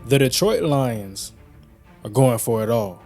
The Detroit Lions are going for it all.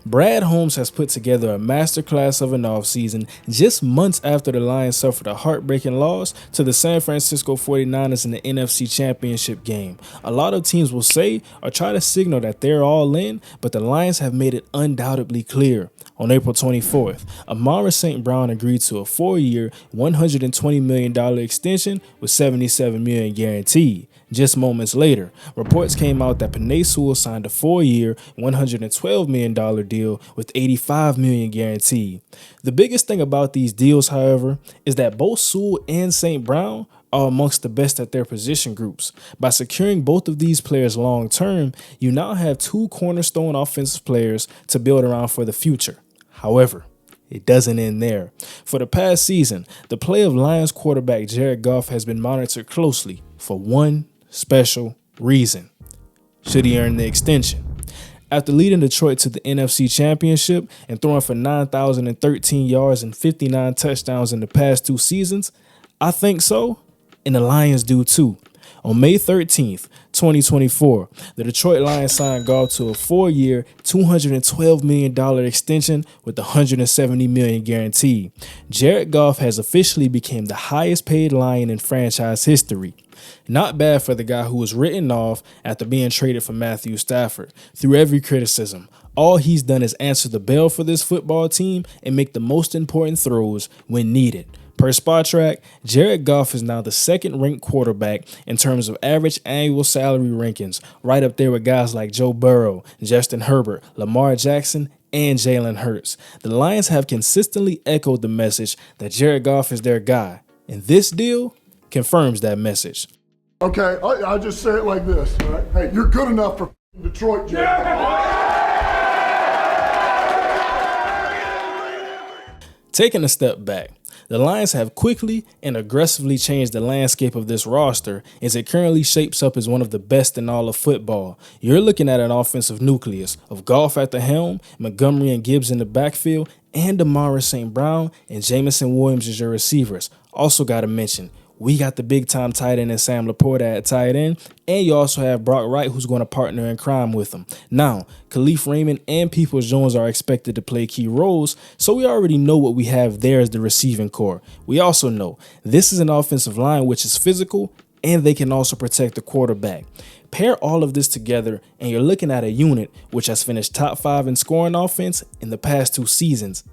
Brad Holmes has put together a masterclass of an offseason just months after the Lions suffered a heartbreaking loss to the San Francisco 49ers in the NFC Championship game. A lot of teams will say or try to signal that they're all in, but the Lions have made it undoubtedly clear. On April 24th, Amara St. Brown agreed to a 4-year, $120 million extension with $77 million guaranteed. Just moments later, reports came out that Penei Sewell signed a 4-year, $112 million deal with $85 million guaranteed. The biggest thing about these deals, however, is that both Sewell and St. Brown are amongst the best at their position groups. By securing both of these players long term, you now have two cornerstone offensive players to build around for the future. However, it doesn't end there. For the past season, the play of Lions quarterback Jared Goff has been monitored closely for one special reason. Should he earn the extension? After leading Detroit to the NFC Championship and throwing for 9,013 yards and 59 touchdowns in the past 2 seasons, I think so, and the Lions do too. On May 13th, 2024, the Detroit Lions signed Goff to a 4-year, $212 million extension with $170 million guaranteed. Jared Goff has officially become the highest paid Lion in franchise history. Not bad for the guy who was written off after being traded for Matthew Stafford. Through every criticism, all he's done is answer the bell for this football team and make the most important throws when needed. Per Spotrac, Jared Goff is now the second-ranked quarterback in terms of average annual salary rankings, right up there with guys like Joe Burrow, Justin Herbert, Lamar Jackson, and Jalen Hurts. The Lions have consistently echoed the message that Jared Goff is their guy, and this deal confirms that message. Okay, I'll just say it like this. All right? Hey, you're good enough for Detroit, Jared. Taking a step back, the Lions have quickly and aggressively changed the landscape of this roster as it currently shapes up as one of the best in all of football. You're looking at an offensive nucleus of Goff at the helm, Montgomery and Gibbs in the backfield, and Amara St. Brown and Jamison Williams as your receivers. Also got to mention, we got the big-time tight end and Sam Laporta at tight end, and you also have Brock Wright, who's going to partner in crime with him. Now, Khalif Raymond and Peoples-Jones are expected to play key roles, so we already know what we have there as the receiving core. We also know this is an offensive line which is physical, and they can also protect the quarterback. Pair all of this together, and you're looking at a unit which has finished top 5 in scoring offense in the past 2 seasons,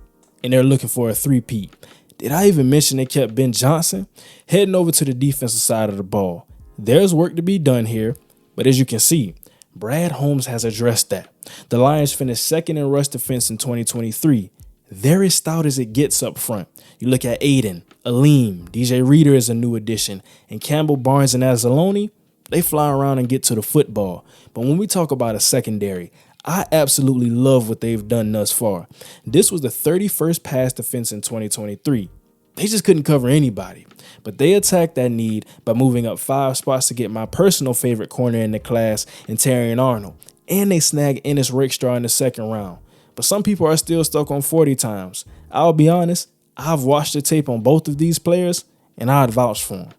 and they're looking for a three-peat. Did I even mention they kept Ben Johnson? Heading over to the defensive side of the ball. There's work to be done here, but as you can see, Brad Holmes has addressed that. The Lions finished second in rush defense in 2023. They're as stout as it gets up front. You look at Aiden, Aleem, DJ Reader is a new addition, and Campbell, Barnes, and Anzalone, they fly around and get to the football. But when we talk about a secondary, I absolutely love what they've done thus far. This was the 31st pass defense in 2023. They just couldn't cover anybody. But they attacked that need by moving up 5 spots to get my personal favorite corner in the class in Terrion Arnold. And they snagged Ennis Rakestraw in the 2nd round. But some people are still stuck on 40 times. I'll be honest, I've watched the tape on both of these players, and I'd vouch for them.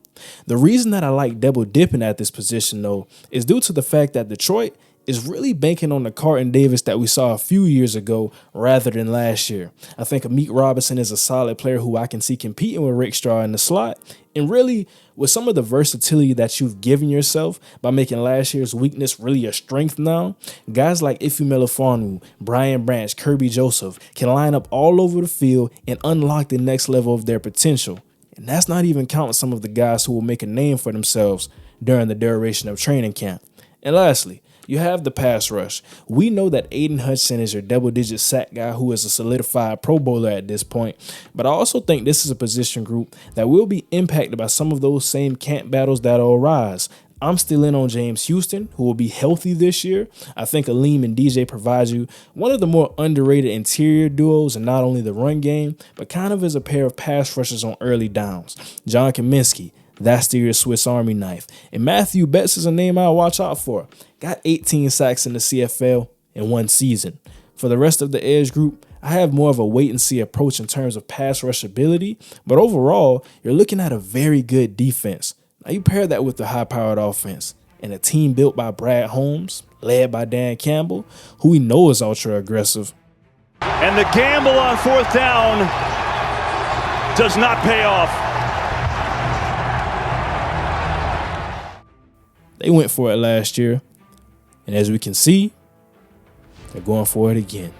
The reason that I like double dipping at this position, though, is due to the fact that Detroit is really banking on the Carlton Davis that we saw a few years ago rather than last year. I think Amik Robinson is a solid player who I can see competing with Rakestraw in the slot. And really, with some of the versatility that you've given yourself by making last year's weakness really a strength now, guys like Ife Melifonwu, Brian Branch, Kirby Joseph can line up all over the field and unlock the next level of their potential. And that's not even counting some of the guys who will make a name for themselves during the duration of training camp. And lastly, you have the pass rush. We know that Aiden Hudson is your double-digit sack guy who is a solidified Pro Bowler at this point, but I also think this is a position group that will be impacted by some of those same camp battles that will arise. I'm still in on James Houston, who will be healthy this year. I think Aleem and DJ provide you one of the more underrated interior duos in not only the run game, but kind of as a pair of pass rushers on early downs. John Kaminsky, that's your Swiss Army knife. And Matthew Betts is a name I'll watch out for. Got 18 sacks in the CFL in 1 season. For the rest of the edge group, I have more of a wait-and-see approach in terms of pass rush ability, but overall, you're looking at a very good defense. Now, you pair that with the high-powered offense, and a team built by Brad Holmes, led by Dan Campbell, who we know is ultra aggressive. And the gamble on 4th down does not pay off. They went for it last year, and as we can see, they're going for it again.